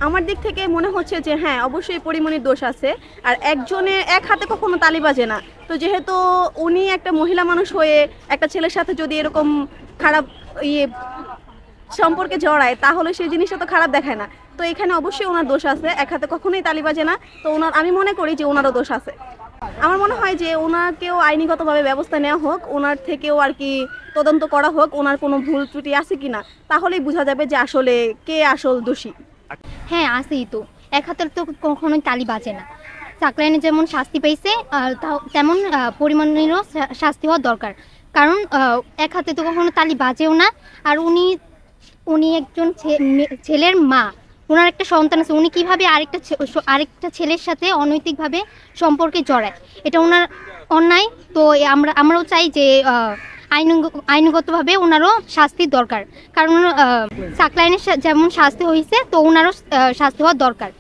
আমার দিক থেকে মনে হচ্ছে যে হ্যাঁ, অবশ্যই পরিমণির দোষ আছে। আর একজনের এক হাতে কখনো তালি বাজে না। তো যেহেতু উনি একটা মহিলা মানুষ হয়ে একটা ছেলের সাথে যদি এরকম খারাপ ইয়ে সম্পর্কে জড়ায়, তাহলে সেই জিনিসটা তো খারাপ দেখায় না। তো এখানে অবশ্যই ওনার দোষ আছে, এক হাতে কখনোই তালি বাজে না। তো আমি মনে করি যে ওনারও দোষ আছে। আমার মনে হয় যে ওনাকেও আইনিগতভাবে ব্যবস্থা নেওয়া হোক, ওনার থেকেও আর কি তদন্ত করা হোক, ওনার কোনো ভুল ত্রুটি আছে কিনা, তাহলেই বোঝা যাবে যে আসলে কে আসল দোষী। হ্যাঁ, আছেই তো। এক হাতের তো কখনোই তালি বাজে না। সাকলাইনে যেমন শাস্তি পাইছে তেমন পরিমাণেরও শাস্তি হওয়া দরকার। কারণ এক হাতে তো কখনো তালি বাজেও না। আর উনি উনি একজন ছেলের মা। ওনার একটা সন্তান আছে। উনি কিভাবে আরেকটা ছেলের সাথে অনৈতিকভাবে সম্পর্কে জড়ায়, এটা ওনার অন্যায়। তো আমরাও চাই যে আইনগতভাবে ওনারও শাস্তির দরকার। কারণ সাকলাইনের যেমন শাস্তি হয়েছে, তো ওনারও শাস্তি হওয়া দরকার।